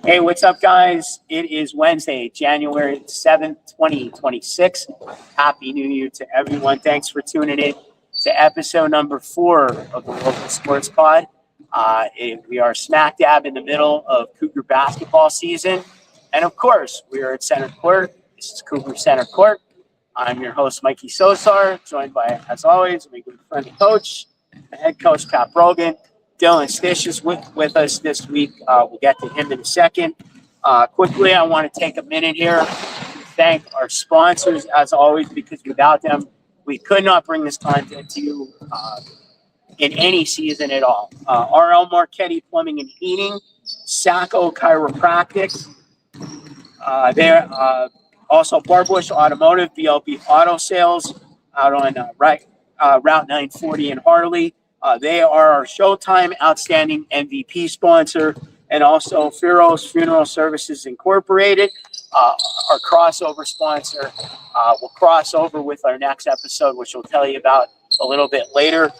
Hey, what's up, guys? It is Wednesday, January 7th, 2026. Happy New Year to everyone. Thanks for tuning in to episode number 4 of the Local Sports Pod. We are smack dab in the middle of Cougar basketball season. And of course, we are at Center Court. This is Cougar Center Court. I'm your host, Mikey Sosar, joined by, as always, my good friend and coach, head coach Pat Brogan. Dylan Stish is with us this week. We'll get to him in a second. Quickly, I want to take a minute here to thank our sponsors, as always, because without them, we could not bring this content to you in any season at all. RL Marchetti Plumbing and Heating, Sacco Chiropractic, also Barbush Automotive, BLB Auto Sales out on Route 940 in Harley. They are our Showtime Outstanding MVP sponsor, and also Firo's Funeral Services Incorporated, our crossover sponsor. We'll cross over with our next episode, which we'll tell you about a little bit later.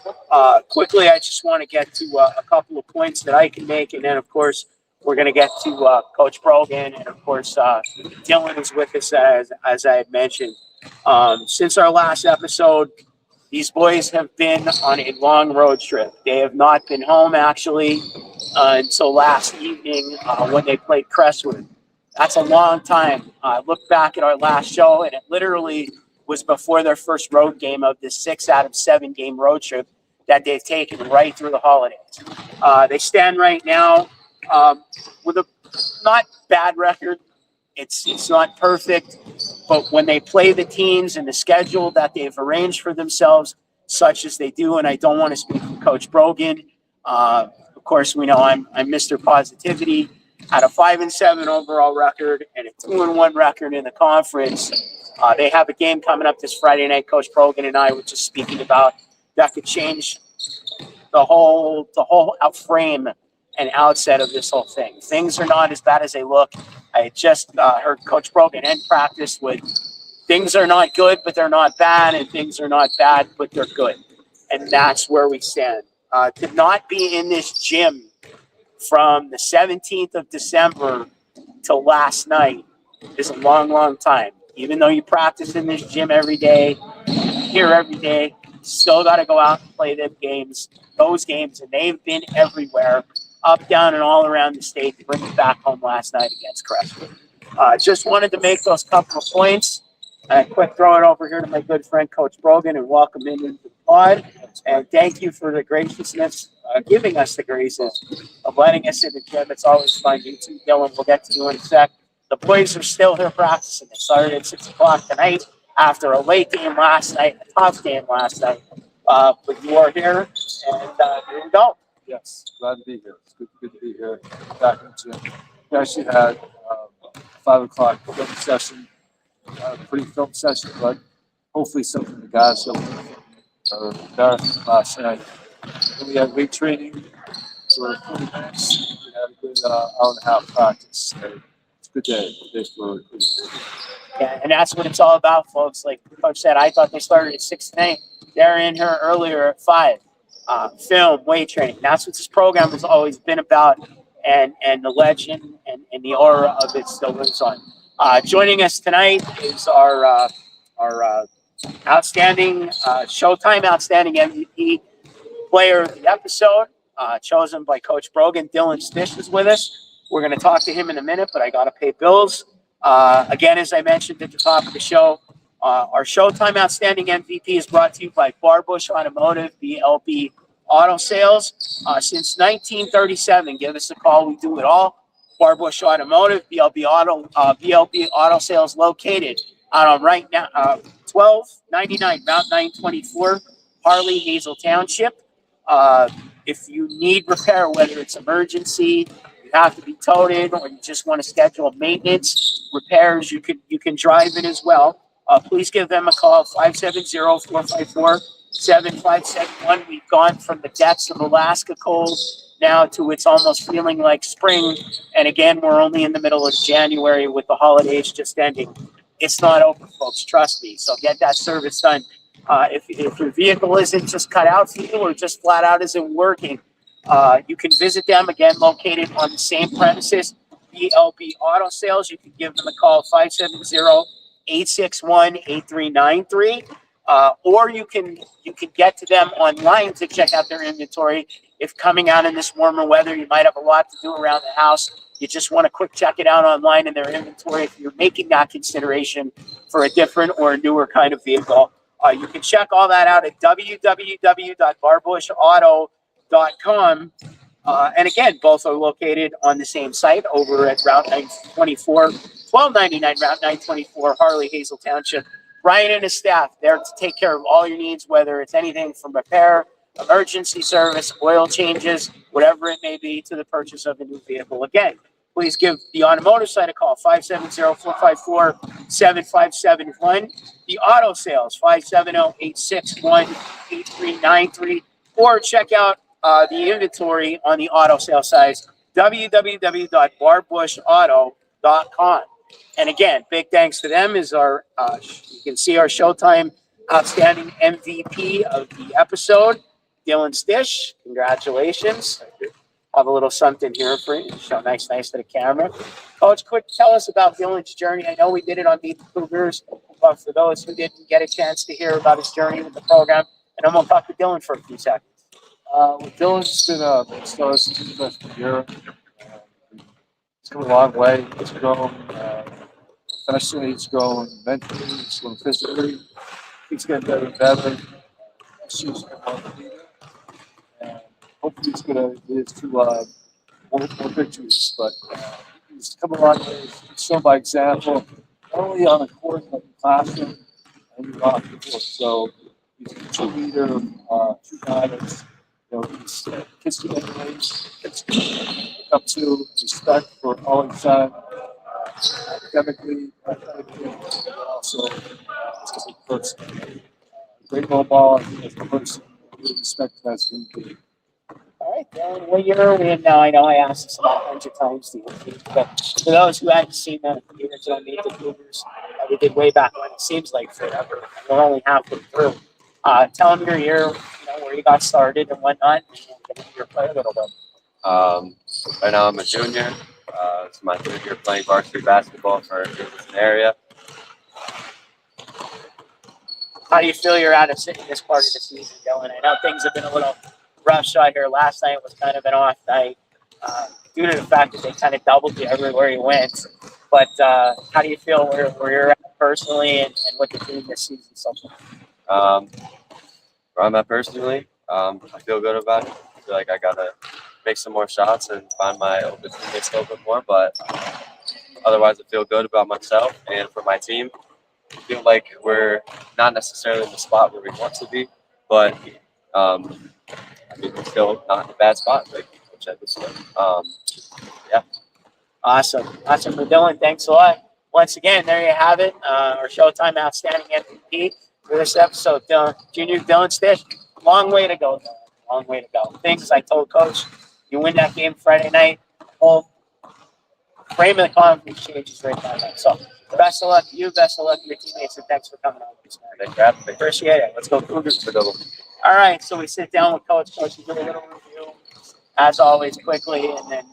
Quickly, I just want to get to a couple of points that I can make, and then, of course, we're going to get to Coach Brogan, and, of course, Dylan is with us, as I had mentioned. Since our last episode, these boys have been on a long road trip. They have not been home, actually, until last evening when they played Crestwood. That's a long time. I looked back at our last show, and it literally was before their first road game of this 6 out of 7 game road trip that they've taken right through the holidays. They stand right now with a not bad record. It's not perfect, but when they play the teams and the schedule that they've arranged for themselves, such as they do, and I don't want to speak for Coach Brogan. Of course, we know I'm Mr. Positivity. Had a 5-7 overall record and a 2-1 record in the conference. They have a game coming up this Friday night. Coach Brogan and I were just speaking about that could change the whole frame and outset of this whole thing. Things are not as bad as they look. I just heard Coach Brogan end practice with things are not good, but they're not bad, and things are not bad, but they're good. And that's where we stand. To not be in this gym from the 17th of December till last night is a long, long time. Even though you practice in this gym every day, here every day, still got to go out and play those games, and they've been everywhere, up, down, and all around the state to bring it back home last night against Crestwood. Just wanted to make those couple of points. Quick throw it over here to my good friend, Coach Brogan, and welcome him into the pod. And thank you for the graciousness, giving us the graces of letting us in the gym. It's always fun. You too, Dylan. We'll get to you in a sec. The boys are still here practicing. They started at 6 o'clock tonight after a late game last night, a tough game last night. But you are here, and here we go. Yes, glad to be here. It's good to be here. Back in the gym. We actually had 5 o'clock film session, pretty film session, but hopefully something the guys will marathon last night. Then we had weight training for 40 minutes. We had a good hour and a half practice. So it's a good day for recruiting. Yeah, and that's what it's all about, folks. Like Coach said, I thought they started at 6 tonight. They're in here earlier at 5. Film, weight training. That's what this program has always been about, and the legend and the aura of it still lives on. Joining us tonight is our outstanding Showtime Outstanding MVP player of the episode, chosen by Coach Brogan. Dylan Stish is with us. We're going to talk to him in a minute, but I got to pay bills. Again, as I mentioned at the top of the show, our Showtime Outstanding MVP is brought to you by Barbush Automotive, BLB Auto Sales. Since 1937, give us a call. We do it all. Barbush Automotive, BLB Auto Sales, located out on right now 1299 Route 924, Harley, Hazel Township. If you need repair, whether it's emergency, you have to be towed, or you just want to schedule maintenance repairs, you can drive it as well. Please give them a call, 570-454-7571. We've gone from the depths of Alaska cold now to it's almost feeling like spring. And again, we're only in the middle of January with the holidays just ending. It's not over, folks. Trust me. So get that service done. If your vehicle isn't just cut out for you or just flat out isn't working, you can visit them, again, located on the same premises, VLB Auto Sales. You can give them a call, 570-861-8393. Or you can get to them online to check out their inventory. If coming out in this warmer weather, you might have a lot to do around the house. You just want to quick check it out online in their inventory. If you're making that consideration for a different or a newer kind of vehicle, you can check all that out at www.barbushauto.com. And again, both are located on the same site over at Route 924, 1299 Route 924, Harley, Hazel Township. Ryan and his staff there to take care of all your needs, whether it's anything from repair, emergency service, oil changes, whatever it may be, to the purchase of a new vehicle. Again, please give the automotive side a call, 570-454-7571. The auto sales, 570-861-8393. Or check out the inventory on the auto sales site, www.barbushauto.com. And again, big thanks to them is our, you can see our Showtime Outstanding MVP of the episode, Dylan Stish. Congratulations. Have a little something here for you. Show nice to the camera. Coach, quick, tell us about Dylan's journey. I know we did it on Beat the Cougars, but for those who didn't get a chance to hear about his journey with the program, and I'm going to talk to Dylan for a few seconds. Dylan's been a star since his freshman year. He's come a long way. He's grown professionally, he's grown mentally, he's grown physically. He's getting better and better. Next year's going to be leader. And hopefully he's going to lead to more victories. But he's come a long way. He's shown by example, not only on the court, but in the classroom and off the court. So he's a true leader, true guidance. He's kids to emulate, kids to look up to, respect for all he's done, academically, athletically, and also as a person. Great role model as a person, really respect as a human being. All right, Dylan, what year are we in now? I know I asked this about 100 times, but for those who hadn't seen the original Meet the Cougars, we did way back when, it seems like forever. We're only halfway through. Tell them your year, where you got started and whatnot, and get into your play a little bit. Right now I'm a junior. It's my third year playing varsity basketball for the area. How do you feel you're at this part of the season, Dylan? I know things have been a little rough shot here. Last night was kind of an off night due to the fact that they kind of doubled you everywhere you went. But how do you feel where you're at personally and with the team this season so far? Where I'm at personally, I feel good about it. I feel like I gotta make some more shots and find my open teammates a little bit more. But otherwise, I feel good about myself and for my team. I feel like we're not necessarily in the spot where we want to be, but we're still not in a bad spot. Like Coach Ed was saying. Yeah. Awesome. Well, Dylan, thanks a lot. Once again, there you have it. Our Showtime Outstanding MVP for this episode, Junior Dylan Stish. Long way to go, Dylan. Long way to go. Things I told Coach, you win that game Friday night, whole frame of the conference changes right now. So best of luck to you, best of luck to your teammates, and thanks for coming on this morning. Thanks for having me. Appreciate it. Let's go Cougars. All right, so we sit down with Coach. Coach, we do a little review, as always, quickly, and then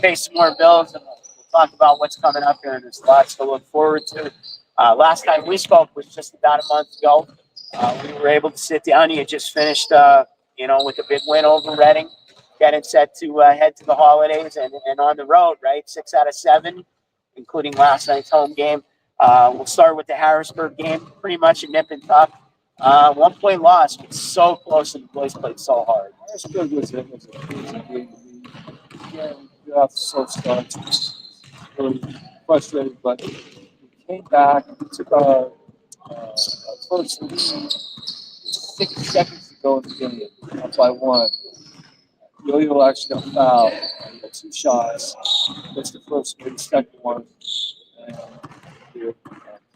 pay some more bills, and we'll talk about what's coming up here, and there's lots to look forward to. Last time we spoke was just about a month ago. We were able to sit down. You had just finished, with a big win over Reading, getting set to head to the holidays and on the road, right? 6 out of 7, including last night's home game. We'll start with the Harrisburg game, pretty much a nip and tuck. 1 point loss, but so close, and the boys played so hard. Harrisburg was a game. Again, we got off the slow start. Really frustrated, but we came back. We took our first lead. 6 seconds to go in the game, up by 1. Yo-Yo actually got fouled. He had 2 shots. That's the first one, the second one.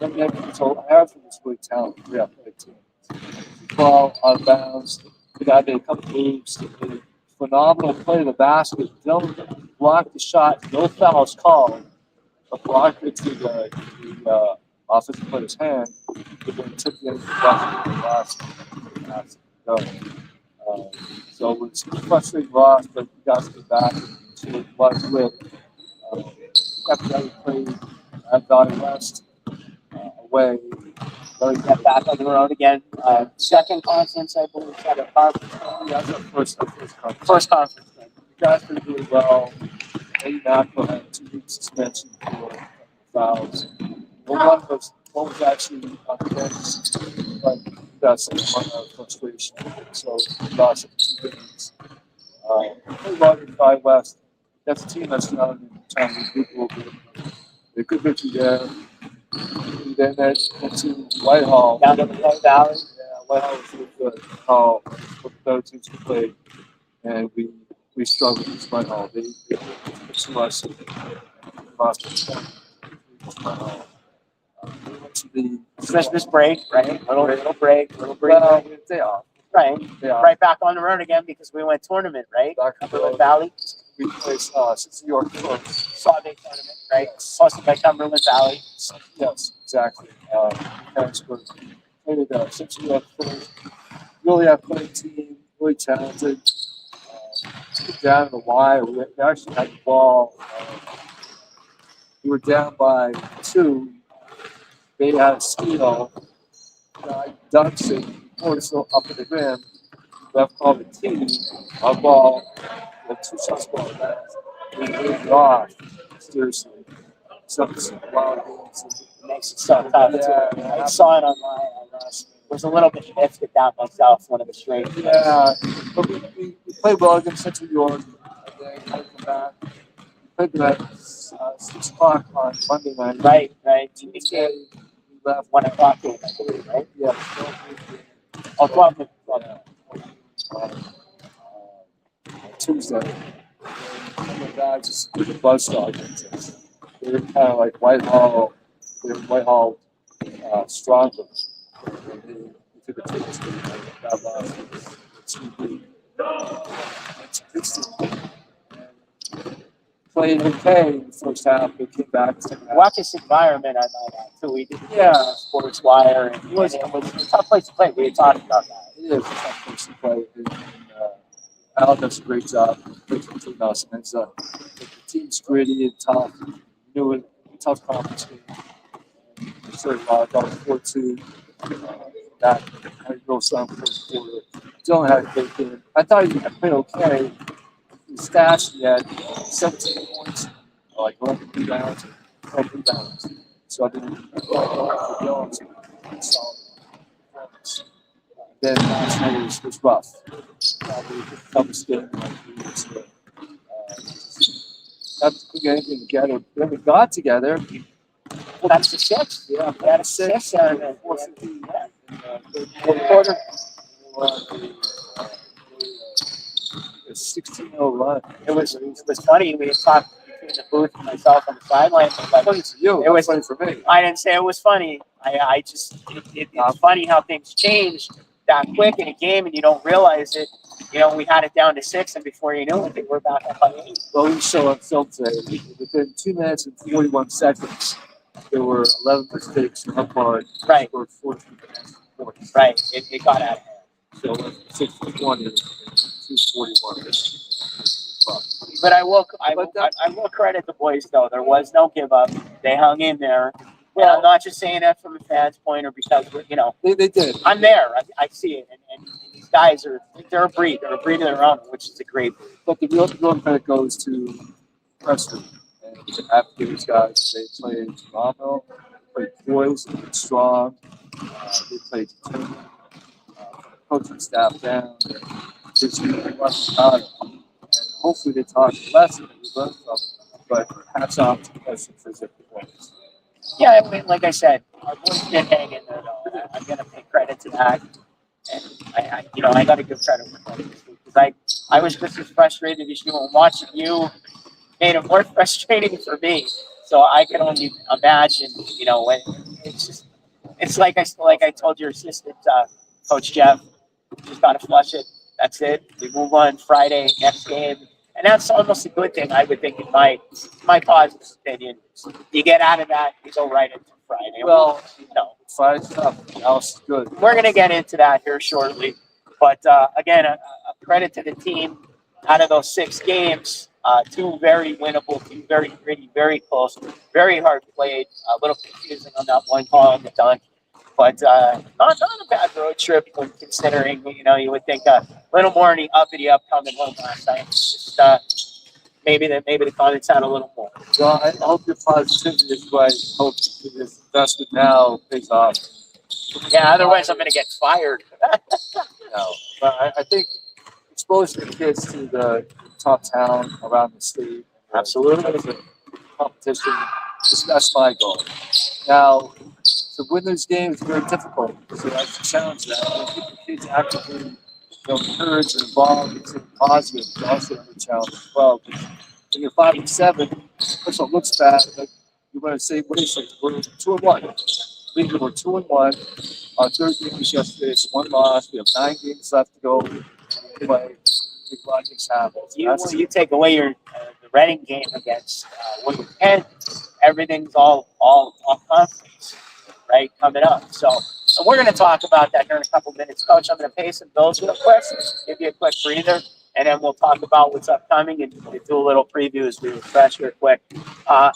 And Harrisburg was really talented. We have a team. Ball out of bounds. The guy did a couple moves. Phenomenal play to the basket. Dylan blocked the shot. No fouls called. But blocked it to the offensive player's hand. But then took it into the last go. So it was a frustrating loss, but we got to get back to what was with. After that, we played at Valley West away. So we get back on the road again. Second conference, I believe, second conference. Yeah, that's our first conference. First conference game. The guys did really well. Eddie Mackel had 2 weeks suspension for fouls. Well, one was actually on the bench, 16, but that's one frustration. So we lost it 2 games. We won in Valley West. That's a team that's not in trying to group a little bit. They could victory there. And then that team, Whitehall. Down to the White Valley. Yeah, Whitehall was really good. Whitehall, what the other teams we played, and we struggled against Whitehall. They took to us and lost to Whitehall. We went to the Christmas break, right? Little break. well, they are. Right. They are. Right back on the road again because we went tournament, right? Back on the Cumberland road. Valley. We played since New York first. Saw big tournament, right? Hosted by Cumberland Valley. Yes, exactly. Harrisburg played since New York first. Really athletic team, really talented. Down in the wire, we actually had the ball. We were down by 2. They had a steal. Guy dunks it, pours it up at the rim. Left called the tee. Our ball, the 2 shots ball back. We moved it off. Seriously. Some wild games. It makes it so tough. Yeah, I saw it online. I was a little bit miffed at that myself, one of the straight. yeah, but we played well against Central New York. And then we come back. We played them at 6 o'clock on Monday night. Right. Tuesday, we left. 1 o'clock game, I believe, right? Yeah, 12 minutes. Tuesday. And the guys just did a buzzsaw against us. They were kind of like Whitehall. They were Whitehall stronger. And they took a taste of that loss. It's a good team. Played okay in the first half. They came back. Second half. Raucous environment, I might add, too. We did Sports Wire, and it was a tough place to play. We had talked about that. It is a tough place to play. And Al does a great job. Great team us. And it's, the team's gritty and tough. You know, a tough conference game. So about 4-2. That had to go some first quarter. Dylan had a great game. I thought he played okay. He stashed, he had 17 points, like 11 rebounds, 12 rebounds. So I didn't Dylan to solid performance. Then last night was rough. Probably the toughest game like we used to. Not to put anything together. Then we got together. Well, that's the 6th. Yeah, We had a 6 and a 4-15. fourth quarter. A 16-0 run. It was funny. We had talked between the booth and myself on the sideline. Like, Funny for you. It was funny for me. I didn't say it was funny. It's funny how things change that quick in a game and you don't realize it. You know, we had it down to 6, and before you knew it, they were back up by 8. Well, we saw on film today, within 2 minutes and 41 seconds, there were 11 mistakes on our part. Right. For 14 points. Right. It got out of hand. So 6-20 and 241. But I will credit the boys though. There was no give up. They hung in there. And I'm not just saying that from a fan's point or because They did. I'm there. I see it, and these guys they're a breed. They're a breed of their own, which is a great breed. But the real credit goes to Preston and after these guys. They played phenomenal, played poised, they played strong, they played determined. Coaching staff down, just really working hard, and hopefully they taught a lesson that we learned from. But hats off to Preston for their performance. Yeah, I mean, like I said, our boys did hang in there though. I'm gonna pay credit to that, and I got to give credit for that because I was just as frustrated as you, and watching you made it more frustrating for me. So I can only imagine, when it's like I told your assistant, Coach Jeff, just got to flush it. That's it. We move on Friday, next game. And that's almost a good thing, I would think, in my positive opinion. You get out of that, you go right into Friday. Well, Friday's tough. Else is good. We're going to get into that here shortly. But again, a credit to the team. Out of those 6 games, Two very winnable, two very gritty, very close, very hard played. A little confusing on that one call on the dunk, but not a bad road trip when considering. You would think a little more in the uppity upcoming home last night. Just maybe the comments sound a little more. Well, I hope your positivity is right. Hope this investment now pays off. Yeah, otherwise I'm going to get fired. Now, but I think exposing the kids to the top town around the state, Absolutely. the competition, that's my goal. Now, to win this game is very difficult, so I have to challenge that. I keep the kids actively, encouraged and involved and stay positive is also another challenge as well. When you're 5-7, first of all, it looks bad, but you want to say, what do you say? We're 2-1. We're 2-1. Our third game was yesterday. It's one loss. We have 9 games left to go. Play. Big things happen. You take away the Reading game against Woodland Kent, everything's all confidence, right, coming up. So we're going to talk about that here in a couple minutes. Coach, I'm going to pay some bills real quick, give you a quick breather, and then we'll talk about what's upcoming and do a little preview as we refresh here quick.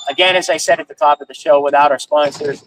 Again, as I said at the top of the show, without our sponsors,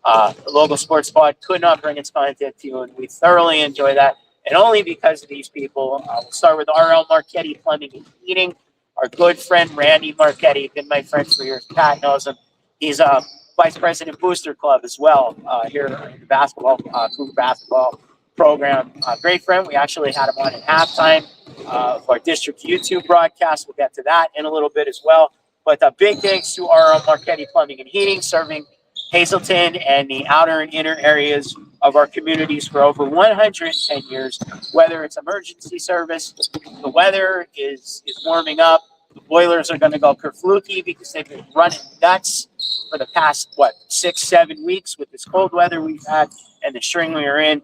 the local sports pod could not bring its content to you, and we thoroughly enjoy that. And only because of these people. We'll start with R.L. Marchetti Plumbing and Heating. Our good friend Randy Marchetti, been my friend for years. Pat knows him. He's a vice president Booster Club as well here in the basketball, Cougar basketball program. Great friend. We actually had him on at halftime of our district YouTube broadcast. We'll get to that in a little bit as well. But big thanks to R.L. Marchetti Plumbing and Heating, serving Hazleton and the outer and inner areas of our communities for over 110 years. Whether it's emergency service, the weather is warming up, the boilers are going to go kerflucky because they've been running nuts for the past 6-7 weeks with this cold weather we've had and the string we are in.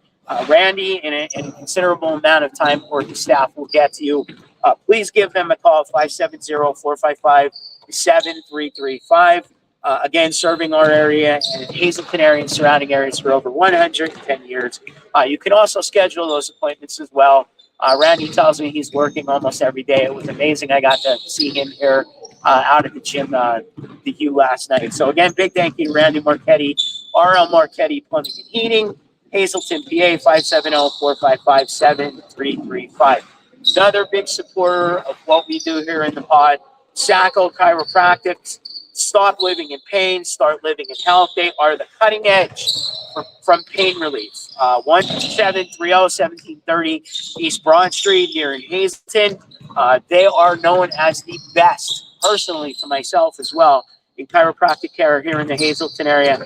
Randy, in a considerable amount of time, or the staff will get to you. Please give them a call, 570-455-7335. Again, serving our area and Hazleton area and surrounding areas for over 110 years. You can also schedule those appointments as well. Randy tells me he's working almost every day. It was amazing. I got to see him here out at the gym, the U last night. So again, big thank you to Randy Marchetti, R.L. Marchetti Plumbing and Heating, Hazleton, PA, 570-455-7335. Another big supporter of what we do here in the pod, Sacco Chiropractic. Stop living in pain, start living in health. They are the cutting edge from pain relief. 1-730-1730 East Broad Street here in Hazleton. They are known as the best, personally to myself as well, in chiropractic care here in the Hazleton area.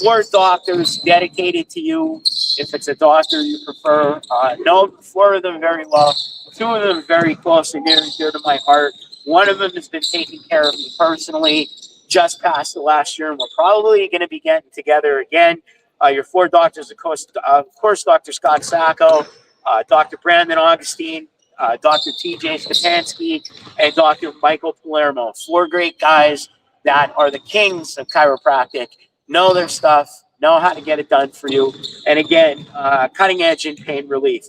4 doctors dedicated to you. If it's a doctor you prefer, know 4 of them very well. 2 of them very close and near and dear to my heart. One of them has been taking care of me personally just past the last year, and we're probably going to be getting together again. Your 4 doctors, of course, Dr. Scott Sacco, Dr. Brandon Augustine, Dr. TJ Stepansky, and Dr. Michael Palermo. 4 great guys that are the kings of chiropractic, know their stuff, know how to get it done for you. And again, cutting edge in pain relief.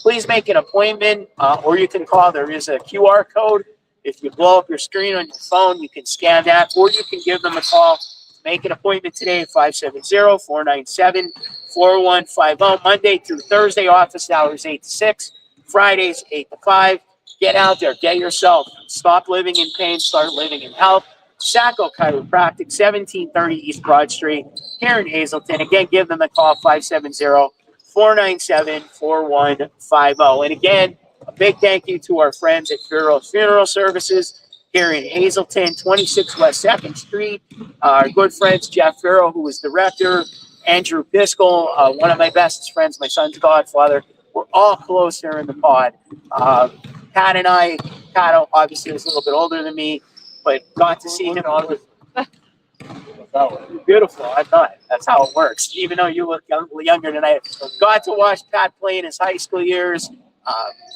Please make an appointment, or you can call. There is a QR code. If you blow up your screen on your phone, you can scan that, or you can give them a call. Make an appointment today at 570-497-4150. Monday through Thursday, office hours 8 to 6. Fridays, 8 to 5. Get out there. Get yourself. Stop living in pain. Start living in health. Sacco Chiropractic, 1730 East Broad Street here in Hazleton. Again, give them a call, 570-497-4150. And again, a big thank you to our friends at Funeral Services here in Hazleton, 26 West 2nd Street. Our good friends, Jeff Farrell, who was director, Andrew Biscoe, one of my best friends, my son's godfather. We're all close here in the pod. Pat and I, Pat obviously is a little bit older than me, but got to see him on. Beautiful. I'm not. That's how it works. Even though you look younger than I got to watch Pat play in his high school years,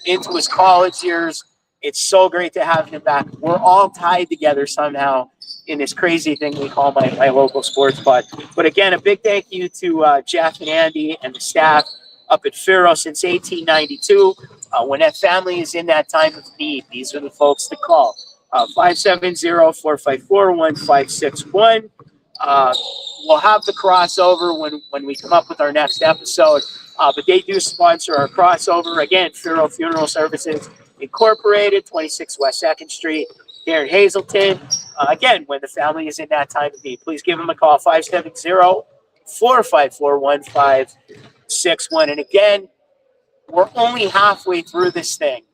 into his college years. It's so great to have him back. We're all tied together somehow in this crazy thing we call my local sports pod. But again, a big thank you to Jeff and Andy and the staff up at Faro since 1892. When that family is in that time of need, these are the folks to call. 570-454-1561. We'll have the crossover when we come up with our next episode. But they do sponsor our crossover. Again, Furrow Funeral Services Incorporated, 26 West 2nd Street here in Hazleton. Again, when the family is in that time of need, please give them a call, 570-454-1561. And again, we're only halfway through this thing.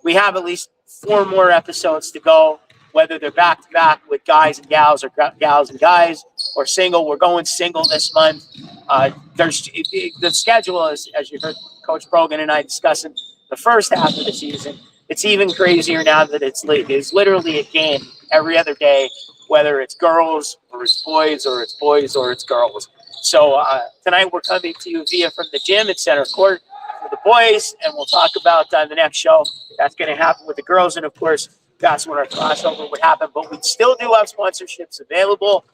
We have at least 4 more episodes to go, whether they're back to back with guys and gals or gals and guys or single. We're going single this month. The schedule is, as you heard Coach Brogan and I discussing the first half of the season, it's even crazier now that it's late. It's literally a game every other day, whether it's girls or it's boys or it's boys or it's girls. So tonight we're coming to you via from the gym at Center Court for the boys, and we'll talk about the next show that's going to happen with the girls. And of course, that's when our crossover would happen. But we still do have sponsorships available.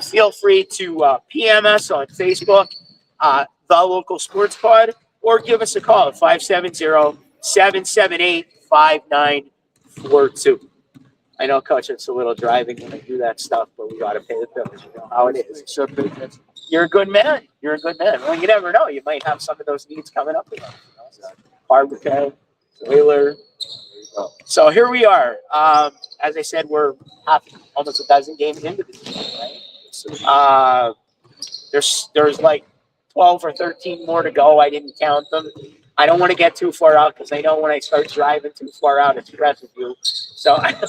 Feel free to PM us on Facebook, The Local Sports Pod, or give us a call at 570-778-5942. I know, Coach, it's a little driving when I do that stuff, but we got to pay the bills. You know how it is. You're a good man. You're a good man. Well, you never know. You might have some of those needs coming up. You know, car repair, boiler. So here we are. As I said, we're almost a dozen games into this game, right? There's like 12 or 13 more to go. I didn't count them. I don't want to get too far out because I know when I start driving too far out, it stresses you. So I'm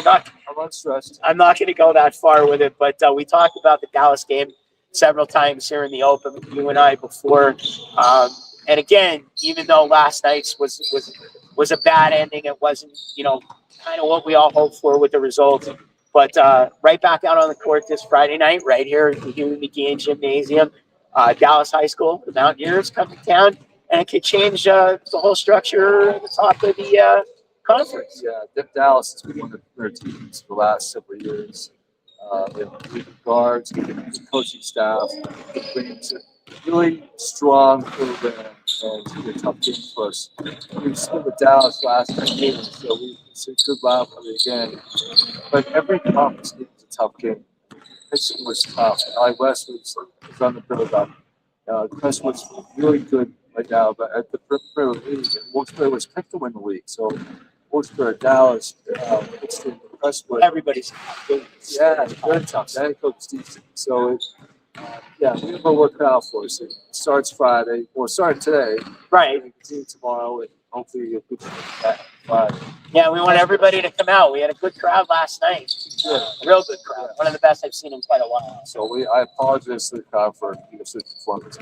not stressed. I'm not going to go that far with it. But we talked about the Dallas game several times here in the open with you and I before. And again, even though last night's was a bad ending, it wasn't, kind of what we all hoped for with the results. But right back out on the court this Friday night, right here at the Huey McGeehan Gymnasium, Dallas High School, the Mountaineers come to town, and it could change the whole structure at the top of the conference. Yeah, Dallas has been one of their teams for the last several years. They have good guards, good coaching staff, brings a really strong program, and it's going to be a tough game for us. We spent with Dallas last year, so it's a good rivalry again. But every conference game is a tough game. Pitching was tough. West was on the build-up. Crestwood's really good right now, but at the perimeter of the league, and Wilkes-Barre was picked to win the league. So Wilkes-Barre, Dallas, Crestwood. Everybody's good. Yeah, it's very tough. That coach decent. So, we're going to work it out for us. It starts Friday, or starting today. Right. And continue tomorrow, and hopefully a good Friday. Yeah, we want everybody to come out. We had a good crowd last night. Yeah. A real good crowd. One of the best I've seen in quite a while. So I apologize to the crowd for the performance.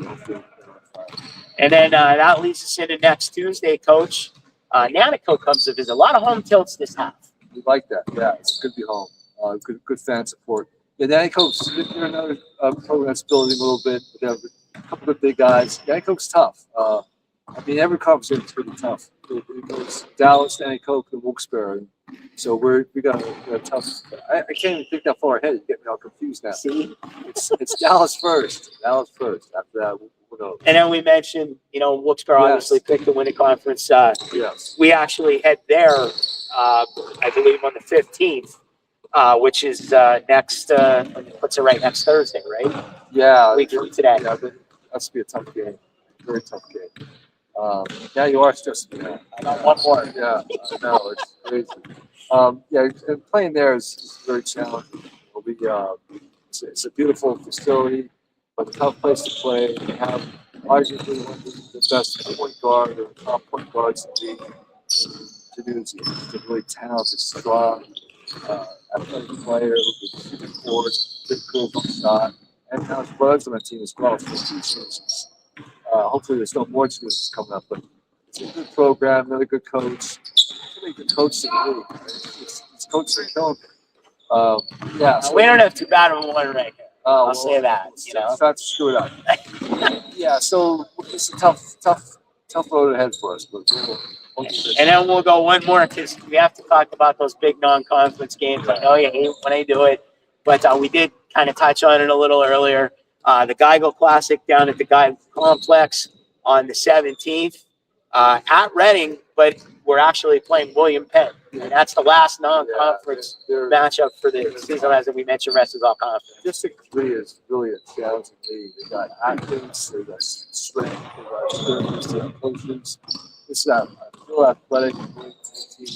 And then that leads us into next Tuesday, Coach. Nanaco comes to visit. A lot of home tilts this half. We like that. Yeah, it's good to be home. Good fan support. Yeah, Nanaco's, they're another program that's building a little bit. They have a couple of big guys. Nanaco's tough. Every conference is pretty tough. It goes Dallas, Nanaco, and Wilkes-Barre. So we got a tough. I can't even think that far ahead. You get me all confused now. See? It's Dallas first. Dallas first. After that, we'll go. And then we mentioned, Wilkes-Barre obviously picked to win the conference. Yes. We actually head there, I believe, on the 15th, which is next, puts it right next Thursday, right? Yeah. A week from today. Yeah, that's be a tough game. Very tough game. You are stressing me out. I got one more. Yeah, I know. It's crazy. And playing there is very challenging. It's a beautiful facility, but a tough place to play. They have arguably one of the best point guard or top point guards in the league. He's a really talented, strong, athletic player who can shoot the court, good critical shot, and has brothers on the team as well. So hopefully there's no more excuses coming up, but it's a good program, another good coach. Really good coach in the league. It's Coach Riccone. So we don't have too bad of a one right here. I'll say that. Try to screw it up. So it's a tough road ahead for us, but and then we'll go one more because we have to talk about those big non-conference games. I know you hate when I do it, but we did kind of touch on it a little earlier. The Geigo Classic down at the Geigo Complex on the 17th at Reading, but we're actually playing William Penn. And that's the last non-conference They're matchup for the season, as we mentioned, rest is all conference. District 3 is really a challenging league. They got athletes, they got strength, they got service, they got coaches. It's a real athletic team.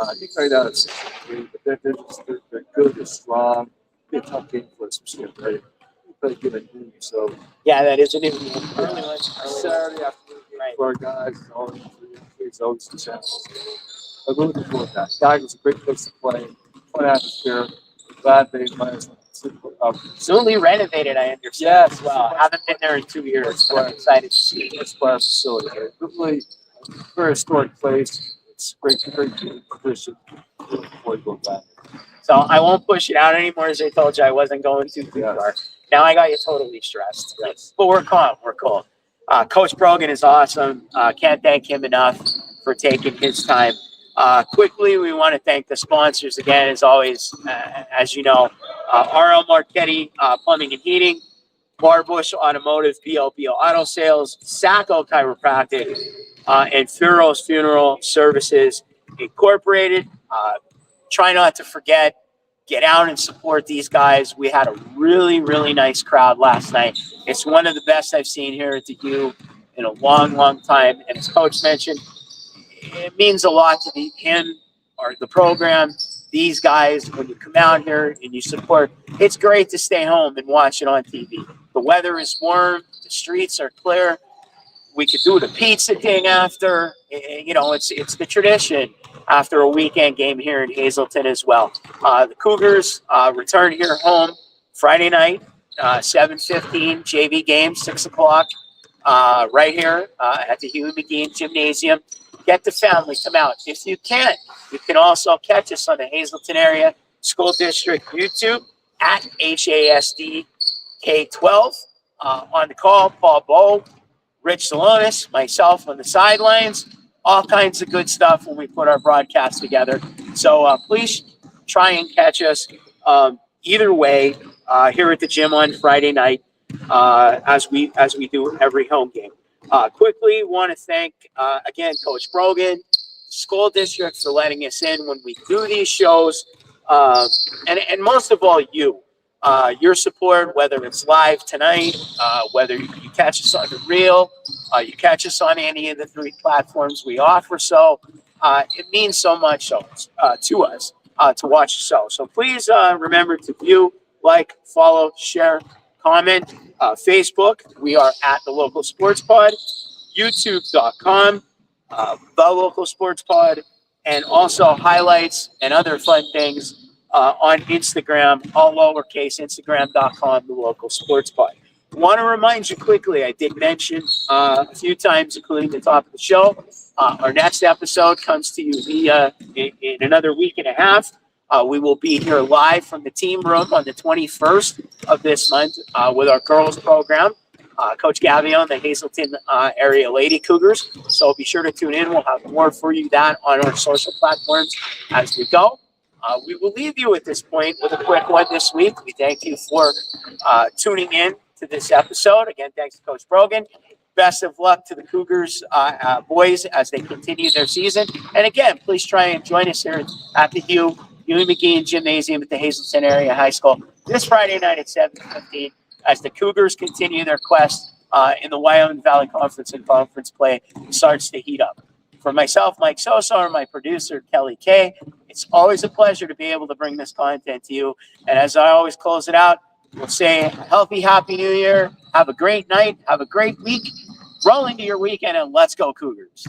I think right now it's 6-3, but they're good, they're strong. It'll be a tough game for us, especially if they play good at noon. So Yeah, that is an early one. Saturday afternoon game Right. for our guys, it's always a challenge. I'm looking forward to that. Geiger was a great place to play, fun atmosphere. Glad they might Newly renovated, I understand. Yes. As well. Haven't been there in 2 years, but I'm excited to see it. That's why facility. Really very historic place. It's great tradition. Looking forward to going back. So I won't push it out anymore, as I told you I wasn't going to too Yes. far. Now I got you totally stressed. Yes. But we're calm. We're cool. Coach Brogan is awesome. Can't thank him enough for taking his time. Quickly, we want to thank the sponsors again, as always. As you know, RL Marchetti Plumbing and Heating, Barbush Automotive, BLB Auto Sales, Sacco Chiropractic, and Furo's Funeral Services Incorporated. Try not to forget, get out and support these guys. We had a really, really nice crowd last night. It's one of the best I've seen here at the U in a long, long time. And as Coach mentioned, it means a lot to him or the program, these guys, when you come out here and you support. It's great to stay home and watch it on TV. The weather is warm. The streets are clear. We could do the pizza thing after. You know, it's the tradition after a weekend game here in Hazleton as well. The Cougars return here home Friday night, 7:15 JV game, 6 o'clock, right here at the Huey McGee Gymnasium. Get the family, come out. If you can, you can also catch us on the Hazleton Area School District YouTube at HASD K12. On the call, Paul Bowe, Rich Salonis, myself on the sidelines, all kinds of good stuff when we put our broadcast together. So please try and catch us either way here at the gym on Friday night as we do every home game. Quickly, want to thank again Coach Brogan, school district for letting us in when we do these shows, and most of all you. Your support, whether it's live tonight, whether you catch us on the reel, you catch us on any of the 3 platforms we offer. So it means so much to us to watch the show. So please remember to view, like, follow, share, comment. Facebook, we are at The Local Sports Pod, youtube.com, The Local Sports Pod, and also highlights and other fun things on Instagram, all lowercase, instagram.com, The Local Sports Pod. Want to remind you quickly, I did mention a few times, including the top of the show, our next episode comes to you in another week and a half. We will be here live from the team room on the 21st of this month with our girls program. Coach Gavion, the Hazleton area Lady Cougars. So be sure to tune in. We'll have more for you that on our social platforms as we go. We will leave you at this point with a quick one this week. We thank you for tuning in to this episode. Again, thanks to Coach Brogan. Best of luck to the Cougars boys as they continue their season. And again, please try and join us here at the Huey McGee Gymnasium at the Hazleton Area High School this Friday night at 7:15 as the Cougars continue their quest in the Wyoming Valley Conference and conference play starts to heat up. For myself, Mike Sosa, and my producer, Kelly Kay, it's always a pleasure to be able to bring this content to you. And as I always close it out, we'll say healthy, happy new year. Have a great night. Have a great week. Roll into your weekend and let's go Cougars.